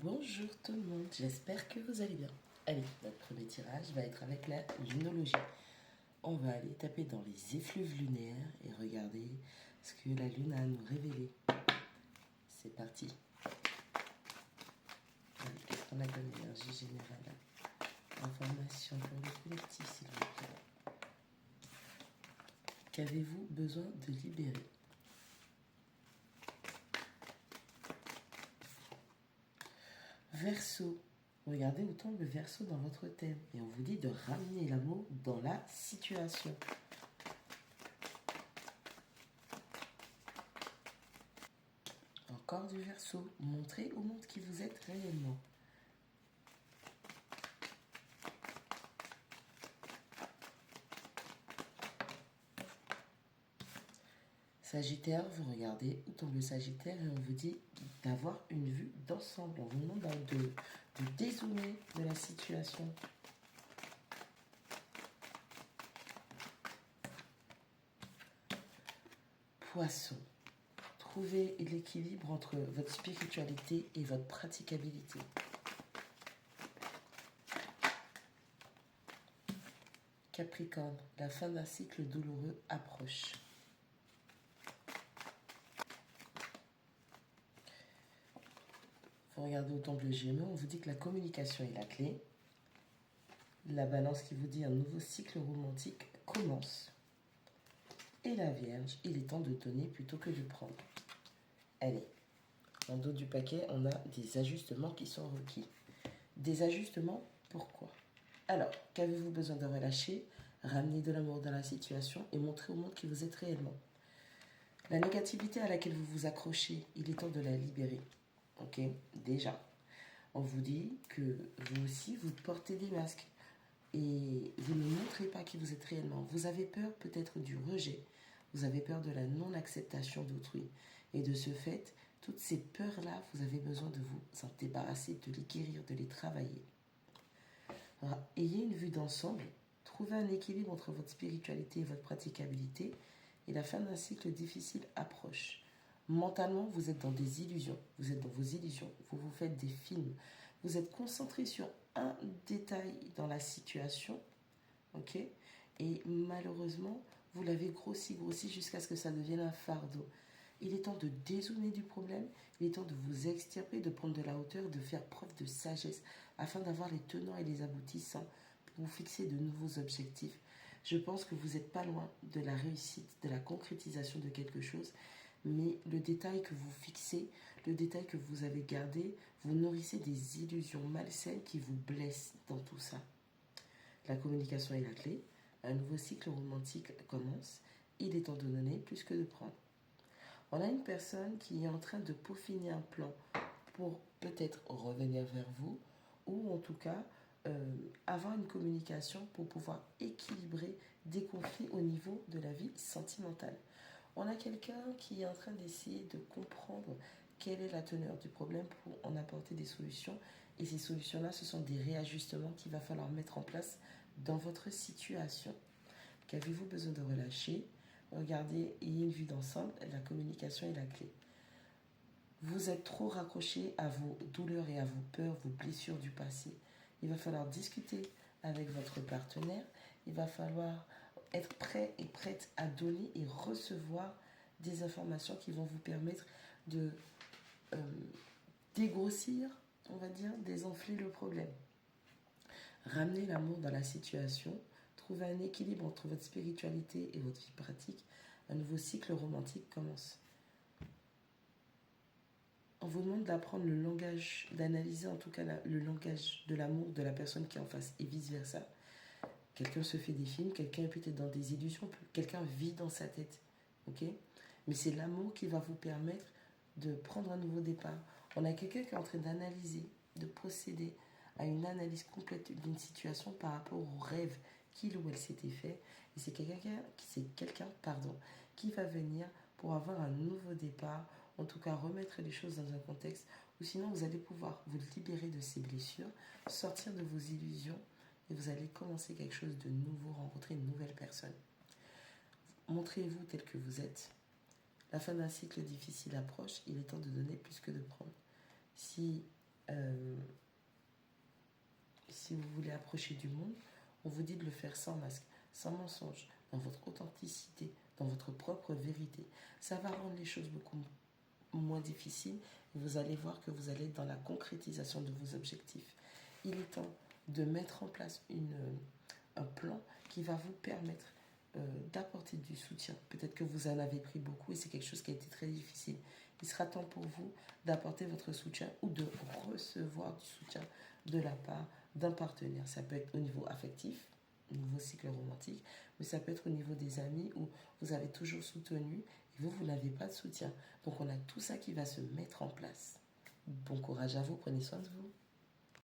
Bonjour tout le monde, j'espère que vous allez bien. Allez, notre premier tirage va être avec la lunologie. On va aller taper dans les effluves lunaires et regarder ce que la lune a à nous révéler. C'est parti. Qu'est-ce qu'on a comme énergie générale? Information pour le collectif, s'il vous plaît. Qu'avez-vous besoin de libérer? Verseau. Regardez où tombe le Verseau dans votre thème. Et on vous dit de ramener l'amour dans la situation. Encore du Verseau. Montrez au monde qui vous êtes réellement. Sagittaire, vous regardez où tombe le Sagittaire et on vous dit d'avoir une vue d'ensemble. On vous demande de dézoomer de la situation. Poisson. Trouvez l'équilibre entre votre spiritualité et votre praticabilité. Capricorne, la fin d'un cycle douloureux approche. Vous regardez au temple Gémeaux, on vous dit que la communication est la clé. La Balance qui vous dit un nouveau cycle romantique commence. Et la Vierge, il est temps de donner plutôt que de prendre. Allez, en dos du paquet, on a des ajustements qui sont requis. Des ajustements, pourquoi? Alors, qu'avez-vous besoin de relâcher? Ramener de l'amour dans la situation et montrer au monde qui vous êtes réellement. La négativité à laquelle vous vous accrochez, il est temps de la libérer. Ok, déjà. On vous dit que vous aussi, vous portez des masques et vous ne montrez pas qui vous êtes réellement. Vous avez peur peut-être du rejet. Vous avez peur de la non-acceptation d'autrui. Et de ce fait, toutes ces peurs-là, vous avez besoin de vous en débarrasser, de les guérir, de les travailler. Alors, ayez une vue d'ensemble. Trouvez un équilibre entre votre spiritualité et votre praticabilité. Et la fin d'un cycle difficile approche. Mentalement, vous êtes dans des illusions. Vous êtes dans vos illusions. Vous vous faites des films. Vous êtes concentré sur un détail dans la situation. Ok? Et malheureusement, vous l'avez grossi jusqu'à ce que ça devienne un fardeau. Il est temps de dézoomer du problème. Il est temps de vous extirper, de prendre de la hauteur, de faire preuve de sagesse afin d'avoir les tenants et les aboutissants pour vous fixer de nouveaux objectifs. Je pense que vous n'êtes pas loin de la réussite, de la concrétisation de quelque chose. Mais le détail que vous fixez, le détail que vous avez gardé, vous nourrissez des illusions malsaines qui vous blessent dans tout ça. La communication est la clé. Un nouveau cycle romantique commence. Il est temps de donner plus que de prendre. On a une personne qui est en train de peaufiner un plan pour peut-être revenir vers vous ou en tout cas avoir une communication pour pouvoir équilibrer des conflits au niveau de la vie sentimentale. On a quelqu'un qui est en train d'essayer de comprendre quelle est la teneur du problème pour en apporter des solutions. Et ces solutions-là, ce sont des réajustements qu'il va falloir mettre en place dans votre situation. Qu'avez-vous besoin de relâcher? Regardez, ayez une vue d'ensemble, la communication est la clé. Vous êtes trop raccroché à vos douleurs et à vos peurs, vos blessures du passé. Il va falloir discuter avec votre partenaire. Il va falloir être prêt et prête à donner et recevoir des informations qui vont vous permettre de dégrossir, on va dire, désenfler le problème. Ramenez l'amour dans la situation. Trouvez un équilibre entre votre spiritualité et votre vie pratique. Un nouveau cycle romantique commence. On vous demande d'apprendre le langage, d'analyser en tout cas le langage de l'amour de la personne qui est en face et vice-versa. Quelqu'un se fait des films, quelqu'un est peut-être dans des illusions, quelqu'un vit dans sa tête. Ok? Mais c'est l'amour qui va vous permettre de prendre un nouveau départ. On a quelqu'un qui est en train d'analyser, de procéder à une analyse complète d'une situation par rapport au rêve qu'il ou elle s'était fait. Et c'est quelqu'un qui va venir pour avoir un nouveau départ, en tout cas remettre les choses dans un contexte où sinon vous allez pouvoir vous libérer de ces blessures, sortir de vos illusions et vous allez commencer quelque chose de nouveau, rencontrer une nouvelle personne. Montrez-vous tel que vous êtes. La fin d'un cycle difficile approche, il est temps de donner plus que de prendre. Si Si vous voulez approcher du monde, on vous dit de le faire sans masque, sans mensonge, dans votre authenticité, dans votre propre vérité. Ça va rendre les choses beaucoup moins difficiles et vous allez voir que vous allez être dans la concrétisation de vos objectifs. Il est temps de mettre en place un plan qui va vous permettre d'apporter du soutien. Peut-être que vous en avez pris beaucoup et c'est quelque chose qui a été très difficile. Il sera temps pour vous d'apporter votre soutien ou de recevoir du soutien de la part d'un partenaire. Ça peut être au niveau affectif, au niveau cycle romantique, mais ça peut être au niveau des amis où vous avez toujours soutenu et vous n'avez pas de soutien. Donc on a tout ça qui va se mettre en place. Bon courage à vous, prenez soin de vous.